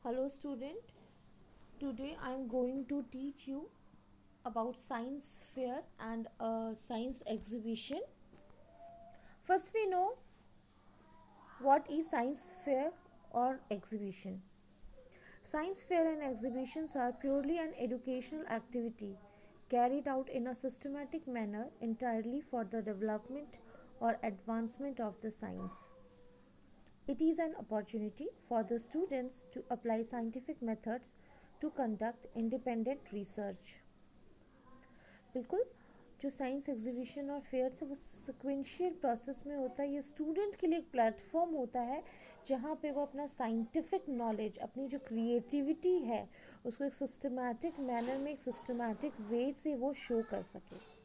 Hello student, today I am going to teach you about science fair and a science exhibition. First we know what is science fair or exhibition. Science fair and exhibitions are purely an educational activity carried out in a systematic manner entirely for the development or advancement of the science. It is an opportunity for the students to apply scientific methods to conduct independent research. बिल्कुल जो science exhibition और fears है वो sequential process में होता है. ये student के लिए एक प्लेटफॉर्म होता है जहाँ पे वो अपना साइंटिफिक नॉलेज, अपनी जो क्रिएटिविटी है उसको एक सिस्टमैटिक मैनर में, एक सिस्टमैटिक वे से वो शो कर सके.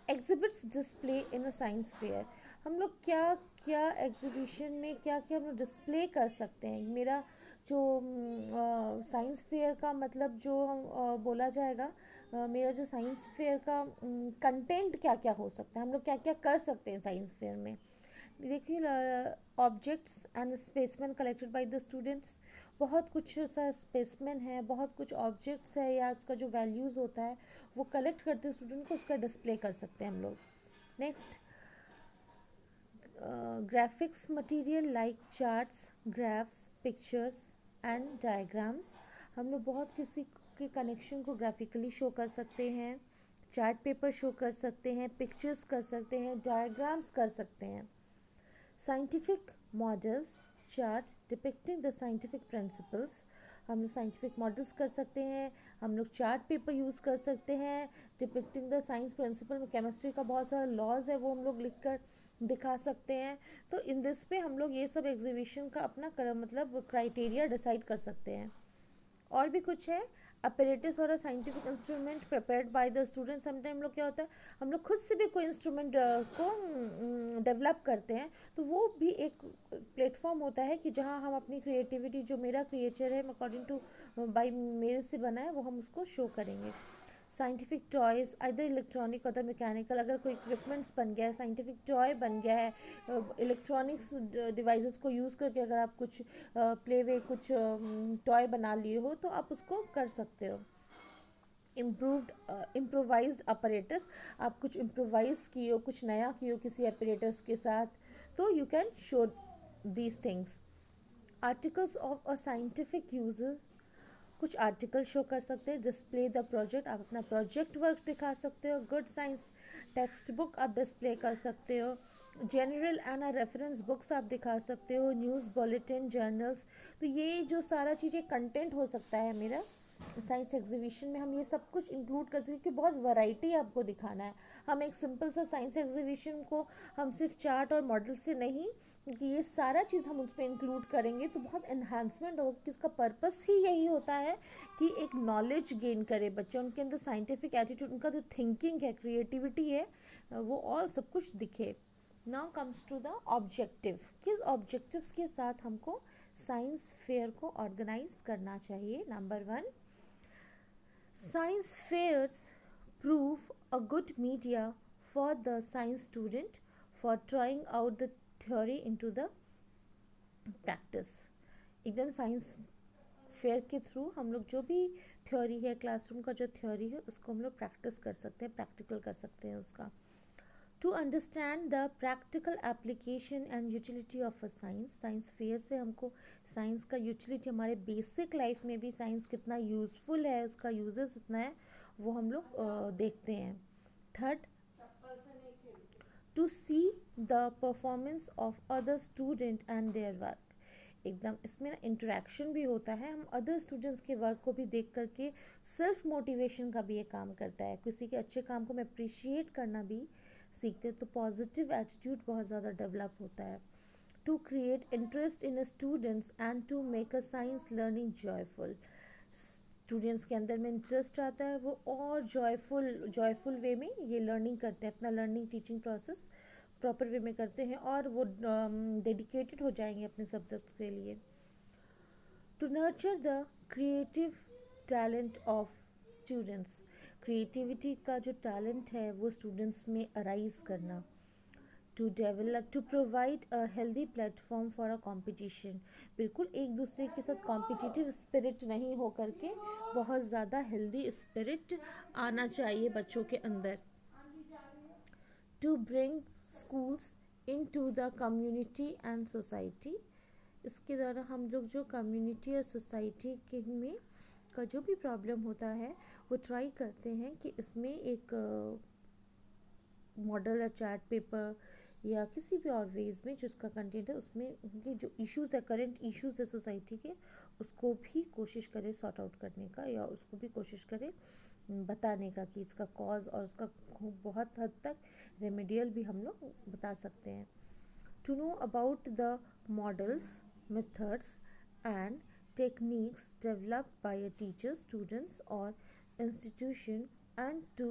Exhibits display in a science fair. हम लोग क्या क्या एग्जीबिशन में क्या क्या हम लोग डिस्प्ले कर सकते हैं. मेरा जो साइंस फेयर का मतलब जो हम बोला जाएगा, मेरा जो साइंस फेयर का कंटेंट क्या क्या हो सकता है, हम लोग क्या क्या कर सकते हैं साइंस फेयर में. देखिए, objects and spaceman collected by the students. बहुत कुछ सा स्पेसमैन है, बहुत कुछ ऑब्जेक्ट्स है या उसका जो वैल्यूज़ होता है वो कलेक्ट करते स्टूडेंट को उसका डिस्प्ले कर सकते हैं हम लोग. Next, graphics material like charts, graphs, pictures and diagrams. हम लोग बहुत किसी के कनेक्शन को ग्राफिकली शो कर सकते हैं, चार्ट पेपर शो कर सकते हैं, पिक्चर्स कर सकते हैं, डायग्राम्स कर सकते हैं. Scientific models chart depicting the scientific principles. हम लोग साइंटिफिक मॉडल्स कर सकते हैं, हम लोग चार्ट पेपर यूज़ कर सकते हैं डिपिक्टिंग द साइंस प्रिंसिपल में. केमिस्ट्री का बहुत सारा लॉज है वो हम लोग लिख कर दिखा सकते हैं. तो इन दिस पे हम लोग ये सब एग्जीबिशन का अपना मतलब क्राइटेरिया डिसाइड कर सकते हैं. और भी कुछ है, अपरेटस और scientific instrument prepared by the student. Sometime लोग क्या होता है, हम लोग खुद से भी कोई इंस्ट्रूमेंट को डेवलप करते हैं, तो वो भी एक प्लेटफॉर्म होता है कि जहाँ हम अपनी क्रिएटिविटी, जो मेरा क्रिएचर है अकॉर्डिंग टू बाय मेरे से बना है, वो हम उसको शो करेंगे. Scientific toys either electronic other mechanical. अगर कोई इक्विपमेंट्स बन गया है, साइंटिफिक टॉय बन गया है, इलेक्ट्रॉनिक्स डिवाइसेस को यूज़ करके अगर आप कुछ प्ले वे कुछ टॉय बना लिए हो तो आप उसको कर सकते हो. Improvised apparatus. आप कुछ इम्प्रोवाइज किए हो, कुछ नया किए हो किसी अपरेटस के साथ, तो you can show these things. Articles of a scientific uses. कुछ आर्टिकल शो कर सकते हैं. Display the project. आप अपना प्रोजेक्ट वर्क दिखा सकते हो. गुड साइंस टेक्स्ट बुक आप डिस्प्ले कर सकते हो. जनरल एंड रेफरेंस बुक्स आप दिखा सकते हो. News bulletin, journals. तो ये जो सारा चीज़ें कंटेंट हो सकता है मेरा साइंस एग्जीबिशन में. हम ये सब कुछ इंक्लूड कर सकते हैं क्योंकि बहुत वैरायटी आपको दिखाना है. हम एक सिंपल सा साइंस एग्जीबिशन को हम सिर्फ चार्ट और मॉडल से नहीं, क्योंकि ये सारा चीज़ हम उस पर इंक्लूड करेंगे तो बहुत एनहांसमेंट होगा. कि इसका पर्पस ही यही होता है कि एक नॉलेज गेन करे बच्चे, उनके अंदर साइंटिफिक एटीट्यूड, उनका जो थिंकिंग है, क्रिएटिविटी है, वो ऑल सब कुछ दिखे. Now comes to the objective. किस ऑब्जेक्टिव्स के साथ हमको साइंस फेयर को ऑर्गेनाइज करना चाहिए. Number 1, science fairs prove a good media for the science student for trying out the theory into the practice. एकदम साइंस फेयर के थ्रू हम लोग जो भी थ्योरी है, क्लासरूम का जो थ्योरी है, उसको हम लोग प्रैक्टिस कर सकते हैं, प्रैक्टिकल कर सकते हैं उसका. To understand the practical application and utility of a science. Science fair से हमको साइंस का यूटिलिटी, हमारे बेसिक लाइफ में भी साइंस कितना यूज़फुल है, उसका यूजेस कितना है, वो हम लोग देखते हैं. Third, to see the performance of other student and their work. एकदम इसमें ना इंटरेक्शन भी होता है. हम अदर स्टूडेंट्स के वर्क को भी देख करके सेल्फ मोटिवेशन का भी ये काम करता है. किसी के अच्छे काम को हम अप्रिशिएट करना भी सीखते हैं, तो पॉजिटिव एटीट्यूड बहुत ज़्यादा डेवलप होता है. To create interest in students and to make a science learning joyful. Students के अंदर में इंटरेस्ट आता है, वो और जॉयफुल वे में ये लर्निंग करते हैं, अपना learning teaching process proper way में करते हैं और वो डेडिकेटेड हो जाएंगे अपने सब्जेक्ट्स के लिए. To nurture the creative talent of students. Creativity का जो टैलेंट है वो स्टूडेंट्स में अराइज करना. To develop to provide a healthy platform for a competition. बिल्कुल एक दूसरे के साथ कॉम्पिटिटिव स्पिरिट नहीं हो करके बहुत ज़्यादा हेल्दी स्पिरिट आना चाहिए बच्चों के अंदर। To bring schools into the community and society. इसके द्वारा हम लोग जो कम्युनिटी और सोसाइटी के में का जो भी प्रॉब्लम होता है वो ट्राई करते हैं कि इसमें एक मॉडल या चार्ट पेपर या किसी भी और वेज में जो उसका कंटेंट है उसमें उनके जो इश्यूज़ है, करंट इश्यूज़ है सोसाइटी के, उसको भी कोशिश करें सॉर्ट आउट करने का, या उसको भी कोशिश करें बताने का कि इसका कॉज और उसका बहुत हद तक रेमेडियल भी हम लोग बता सकते हैं। To know about the models, methods and techniques developed by a teacher, students or institution, and to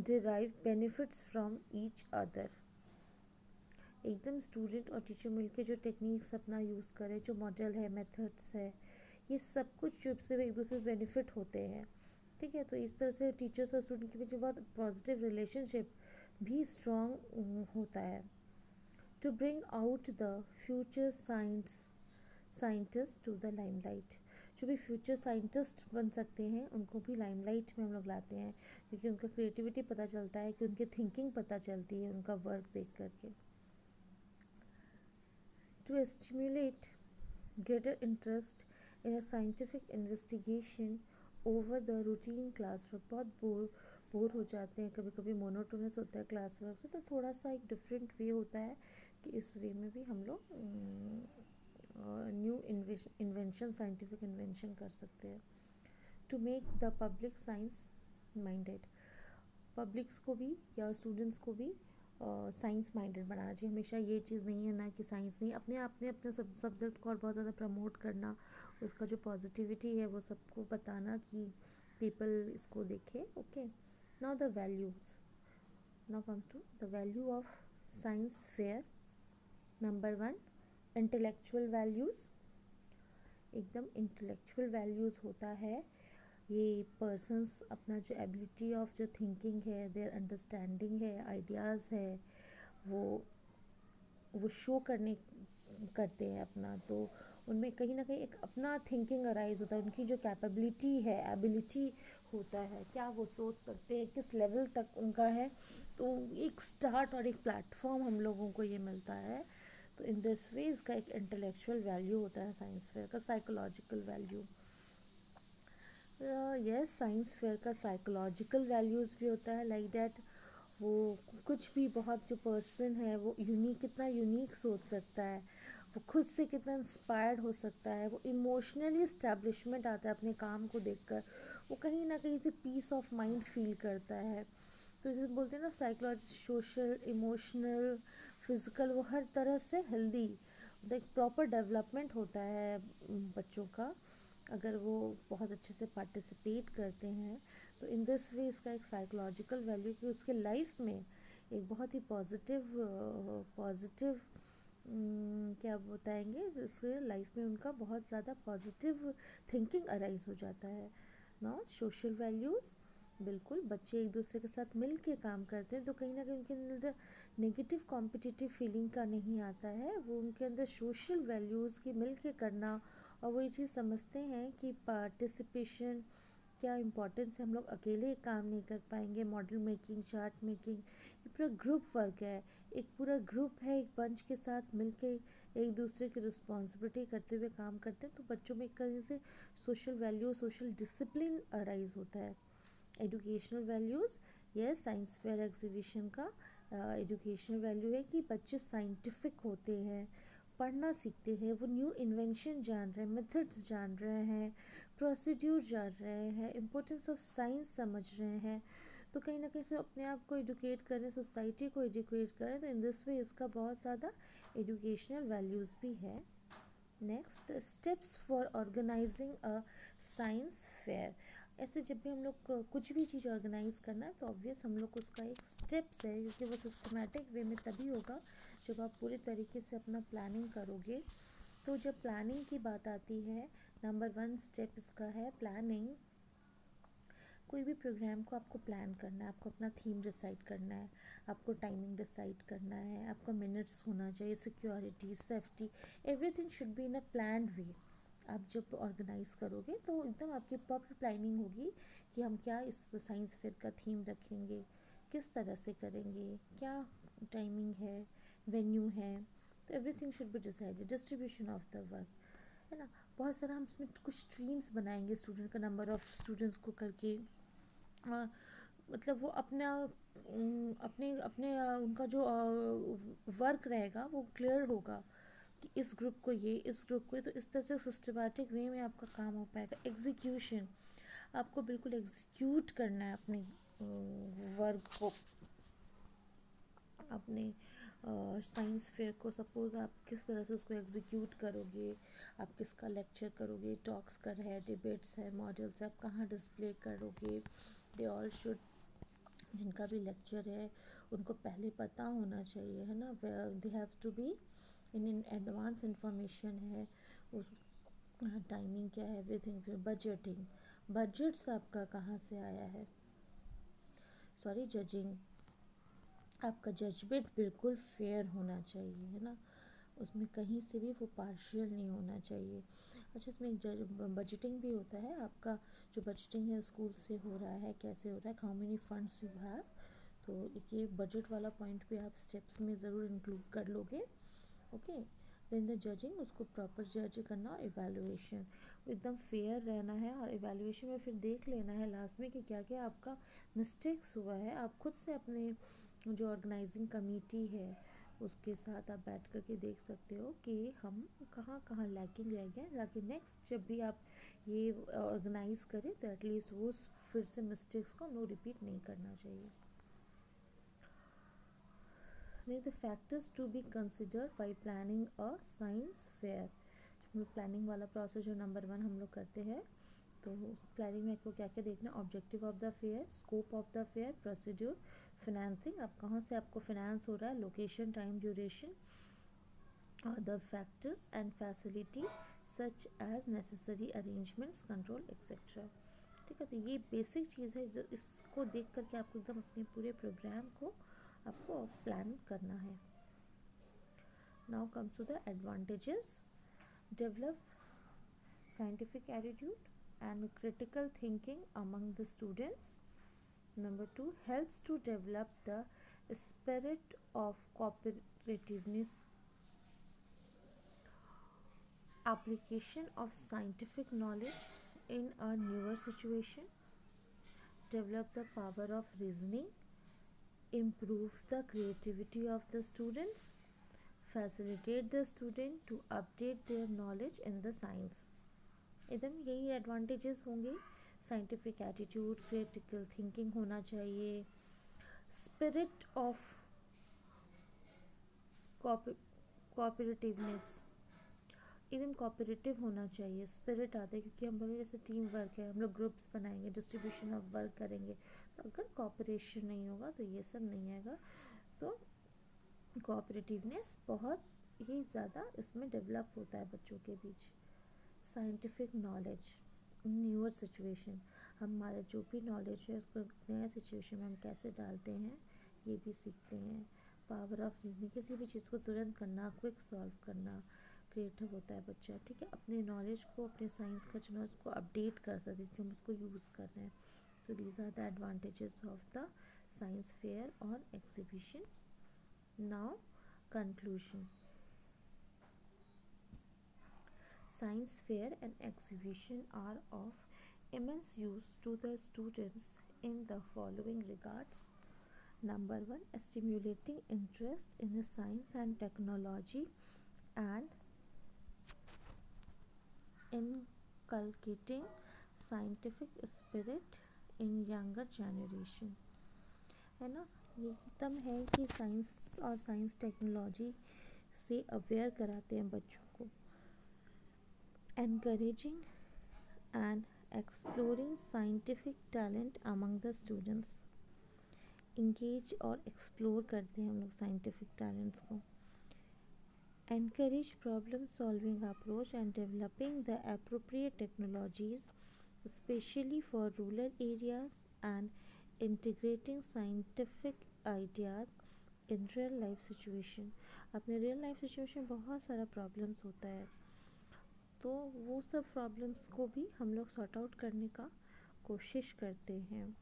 derive benefits from each other। एकदम स्टूडेंट और टीचर मिलके जो टेक्निक्स अपना यूज़ करें, जो मॉडल है, मेथड्स है, ये सब कुछ जो से एक दूसरे से बेनिफिट होते हैं। ठीक है, तो इस तरह से टीचर्स और स्टूडेंट के बीच बहुत पॉजिटिव रिलेशनशिप भी स्ट्रॉन्ग होता है। To bring out the future scientist to the limelight. जो भी फ्यूचर साइंटिस्ट बन सकते हैं उनको भी लाइमलाइट में हम लोग लाते हैं, क्योंकि उनका क्रिएटिविटी पता चलता है, कि उनकी थिंकिंग पता चलती है उनका वर्क देख करके। To stimulate greater interest in a scientific investigation over the routine classwork। बहुत बोर हो जाते हैं, कभी कभी मोनोटोनस होता है क्लास वर्क से, तो थोड़ा सा एक डिफरेंट वे होता है कि इस वे में भी हम लोग न्यू इन्वेंशन, साइंटिफिक इन्वेंशन कर सकते हैं। To make the public science minded. Publics को भी या स्टूडेंट्स को भी साइंस माइंडेड बनाना चाहिए। हमेशा ये चीज़ नहीं है ना कि साइंस नहीं, अपने सब्जेक्ट को और बहुत ज़्यादा प्रमोट करना, उसका जो पॉजिटिविटी है वो सबको बताना कि पीपल इसको देखे। Okay, now the values, now comes to the value of science fair. Number 1, intellectual values. एकदम इंटेलेक्चुअल वैल्यूज़ होता है ये पर्सन्स अपना जो एबिलिटी ऑफ जो थिंकिंग है, देयर अंडरस्टैंडिंग है, आइडियाज़ है, वो शो करते हैं अपना, तो उनमें कहीं ना कहीं एक अपना थिंकिंग अराइज होता है, उनकी जो कैपेबिलिटी है, एबिलिटी होता है, क्या वो सोच सकते हैं, किस लेवल तक उनका है, तो एक स्टार्ट और एक प्लेटफॉर्म हम लोगों को ये मिलता है। तो इन दिस वे इसका एक इंटेलेक्चुअल वैल्यू होता है साइंस फेयर का। Psychological value, yes, science fair का साइकोलॉजिकल वैल्यूज़ भी होता है, लाइक डैट वो कुछ भी बहुत जो पर्सन है वो कितना यूनिक सोच सकता है, वो खुद से कितना इंस्पायर्ड हो सकता है, वो इमोशनली इस्टेब्लिशमेंट आता है अपने काम को देखकर, वो कहीं ना कहीं से पीस ऑफ माइंड फील करता है। तो जैसे बोलते हैं ना, साइकोलॉजी, सोशल, इमोशनल, फिज़िकल, वो हर तरह से हेल्दी, एक प्रॉपर डेवलपमेंट होता है बच्चों का, अगर वो बहुत अच्छे से पार्टिसिपेट करते हैं। तो इन दिस वे इसका एक साइकोलॉजिकल वैल्यू कि उसके लाइफ में एक बहुत ही पॉजिटिव क्या बताएंगे, इसके लाइफ में उनका बहुत ज़्यादा पॉजिटिव थिंकिंग अराइज हो जाता है ना। सोशल वैल्यूज़, बिल्कुल बच्चे एक दूसरे के साथ मिल के काम करते हैं, तो कहीं ना कहीं उनके अंदर नेगेटिव कॉम्पिटिटिव फीलिंग का नहीं आता है, वो उनके अंदर सोशल वैल्यूज़ की मिल के करना, और वो ये चीज़ समझते हैं कि पार्टिसिपेशन क्या इम्पोर्टेंस है, हम लोग अकेले काम नहीं कर पाएंगे, मॉडल मेकिंग, चार्ट मेकिंग, ये पूरा ग्रुप वर्क है, एक पूरा ग्रुप है, एक पंच के साथ मिलके एक दूसरे की रिस्पॉन्सिबिलिटी करते हुए काम करते हैं, तो बच्चों में एक तरह से social value, social discipline arise होता है। एजुकेशनल वैल्यूज़, यह साइंस फेयर एग्जीबिशन का एजुकेशनल वैल्यू है कि बच्चे साइंटिफिक होते हैं, पढ़ना सीखते हैं, वो न्यू इन्वेंशन जान रहे हैं, मेथड्स जान रहे हैं, प्रोसीड्यूर जान रहे हैं, इम्पोर्टेंस ऑफ साइंस समझ रहे हैं, तो कहीं ना कहीं से अपने आप को एडुकेट करें, सोसाइटी को एजुकेट करें, तो इन दिस वे इसका बहुत ज़्यादा एजुकेशनल वैल्यूज़ भी है। Next, steps for organising a science fair. ऐसे जब भी हम लोग कुछ भी चीज़ ऑर्गेनाइज करना है तो ऑब्वियस हम लोग उसका एक स्टेप्स है, क्योंकि वो सिस्टमेटिक वे में तभी होगा जब आप पूरे तरीके से अपना प्लानिंग करोगे। तो जब प्लानिंग की बात आती है, नंबर 1 स्टेप इसका है प्लानिंग। कोई भी प्रोग्राम को आपको प्लान करना है, आपको अपना थीम डिसाइड करना है, आपको टाइमिंग डिसाइड करना है, आपका मिनट्स होना चाहिए, security, safety, everything should be in a planned way. आप जब ऑर्गेनाइज करोगे तो एकदम आपकी प्रॉपर प्लानिंग होगी कि हम क्या इस साइंस फेयर का थीम रखेंगे, किस तरह से करेंगे, क्या टाइमिंग है, वेन्यू है, तो everything should be decided, distribution of the work, है ना। बहुत सारा हम इसमें कुछ स्ट्रीम्स बनाएंगे, स्टूडेंट का नंबर ऑफ स्टूडेंट्स को करके, मतलब वो अपना अपने अपने उनका जो वर्क रहेगा वो क्लियर होगा कि इस ग्रुप को ये, इस ग्रुप को ये, तो इस तरह से सिस्टमैटिक वे में आपका काम हो पाएगा। एग्जीक्यूशन, आपको बिल्कुल एग्जीक्यूट करना है अपने वर्क को, अपने साइंस फेयर को। सपोज़ आप किस तरह से उसको एग्जीक्यूट करोगे, आप किसका लेक्चर करोगे, टॉक्स कर है, डिबेट्स है, मॉडल्स है, आप कहाँ डिस्प्ले करोगे, दे ऑल शुड, जिनका भी लेक्चर है उनको पहले पता होना चाहिए, है ना। They have to be in advance information है उस टाइमिंग क्या है, एवरीथिंग। फिर बजटिंग, बजट्स आपका कहाँ से आया है, सॉरी जजिंग, आपका जजमेंट बिल्कुल फेयर होना चाहिए, है ना, उसमें कहीं से भी वो पार्शियल नहीं होना चाहिए। अच्छा, इसमें एक बजटिंग भी होता है, आपका जो बजटिंग है स्कूल से हो रहा है, कैसे हो रहा है, how many funds you have, तो ये बजट वाला पॉइंट भी आप स्टेप्स में ज़रूर इंक्लूड कर लोगे। ओके, देन द जजिंग, उसको प्रॉपर जज करना, और इवैल्यूएशन, एकदम फेयर रहना है, और इवैल्यूएशन में फिर देख लेना है लास्ट में कि क्या क्या आपका मिस्टेक्स हुआ है। आप खुद से अपने जो ऑर्गेनाइजिंग कमेटी है उसके साथ आप बैठ कर के देख सकते हो कि हम कहाँ कहाँ लैकिंग रह गए, ताकि नेक्स्ट जब भी आप ये ऑर्गेनाइज करें तो एटलीस्ट वो फिर से मिस्टेक्स को नो रिपीट नहीं करना चाहिए। नहीं, the factors to be consider by planning a science fair, हम लोग प्लानिंग वाला प्रोसेस जो नंबर 1 हम लोग करते हैं, तो उस प्लानिंग में आपको क्या क्या देखना है, objective of the fair, scope of the fair, procedure, financing, आप कहाँ से आपको फिनेंस हो रहा है, location, time, duration, other factors and facility such as necessary arrangements, control etcetera. ठीक है, तो ये बेसिक चीज़ है जो इसको देख करके आपको एकदम अपने पूरे प्रोग्राम को आपको प्लान करना है। Now comes to the advantages, develop scientific attitude and critical thinking among the students. Number 2, helps to develop the spirit of cooperativeness, application of scientific knowledge in a newer situation, develop the power of reasoning, improve the creativity of the students, facilitate the student to update their knowledge in the science। एकदम यही advantages होंगे, scientific attitude, critical thinking होना चाहिए, spirit of cooperativeness, एकदम cooperative होना चाहिए, spirit आता है क्योंकि हम बोले जैसे टीम वर्क है, हम लोग ग्रुप्स बनाएंगे, डिस्ट्रीब्यूशन ऑफ वर्क करेंगे, तो अगर कोऑपरेशन नहीं होगा तो ये सब नहीं आएगा। तो कोऑपरेटिवनेस बहुत ही ज़्यादा इसमें डेवलप होता है बच्चों के बीच। साइंटिफिक नॉलेज, न्यूअर सिचुएशन, हमारा जो भी नॉलेज है उसको नया सिचुएशन में हम कैसे डालते हैं ये भी सीखते हैं। पावर ऑफ रीजनिंग, किसी भी चीज़ को तुरंत करना, क्विक सॉल्व करना, क्रिएटिव होता है बच्चा। ठीक है, अपने नॉलेज को, अपने साइंस का जो नॉलेज को अपडेट कर सकते हैं कि हम उसको यूज़ कर रहे हैं। तो these are the advantages of the science fair और exhibition. Now conclusion, science fair and exhibition are of immense use to the students in the following regards. Number 1, stimulating interest in the science and technology and inculcating scientific spirit in younger generation, है ना। ये एकदम है कि science और science technology से aware कराते हैं बच्चों को। encouraging and exploring scientific talent among the students, engage और explore करते हैं हम लोग scientific talents को। encourage problem solving approach and developing the appropriate technologies especially for rural areas, and integrating scientific ideas in real life situation. अपने real life situation बहुत सारा problems होता है, तो वो सब प्रॉब्लम्स को भी हम लोग सॉर्ट आउट करने का कोशिश करते हैं.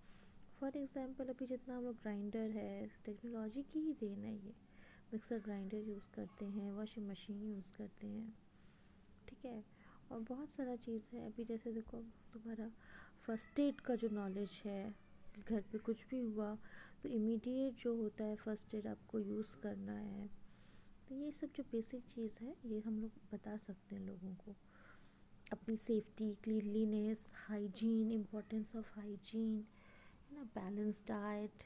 फॉर एग्ज़ाम्पल अभी जितना हम लोग ग्राइंडर है, टेक्नोलॉजी की ही देन है ये. मिक्सर ग्राइंडर यूज़ करते हैं, वॉशिंग मशीन यूज़ करते हैं, ठीक है. और बहुत सारा चीज़ है. अभी जैसे देखो, तुम्हारा फर्स्ट एड का जो नॉलेज है, घर पे कुछ भी हुआ तो इमीडिएट जो होता है फर्स्ट एड आपको यूज़ करना है. तो ये सब जो बेसिक चीज़ है ये हम लोग बता सकते हैं लोगों को. अपनी safety, cleanliness, hygiene, importance of hygiene, है ना, बैलेंस डाइट,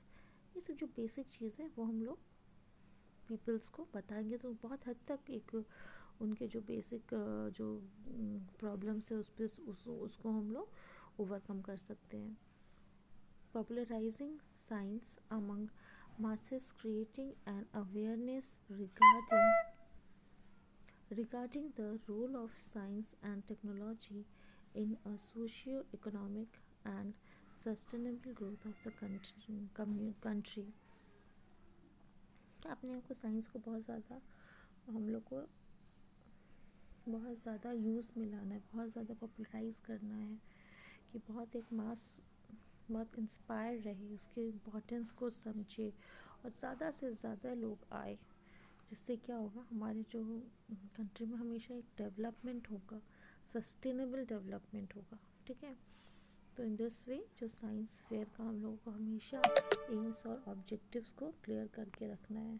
ये सब जो बेसिक चीज़ है वो हम लोग पीपल्स को बताएंगे तो बहुत हद तक एक उनके जो बेसिक जो प्रॉब्लम्स है उसको हम लोग ओवरकम कर सकते हैं. Popularizing science among masses, creating an awareness regarding the role of science and technology in a socio-economic and sustainable growth of the country. अपने आप को साइंस को बहुत ज़्यादा हम लोग को बहुत ज़्यादा यूज़ में लाना है, बहुत ज़्यादा पॉपुलराइज करना है कि बहुत एक मास बहुत इंस्पायर रहे, उसके इम्पोर्टेंस को समझे और ज़्यादा से ज़्यादा लोग आए. जिससे क्या होगा, हमारे जो कंट्री में हमेशा एक डेवलपमेंट होगा, सस्टेनेबल डेवलपमेंट होगा, ठीक है. तो इन दिस वे जो साइंस फेयर का हम लोगों को हमेशा एम्स और ऑब्जेक्टिव्स को क्लियर करके रखना है.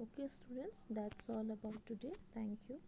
Okay students, that's all about today. Thank you.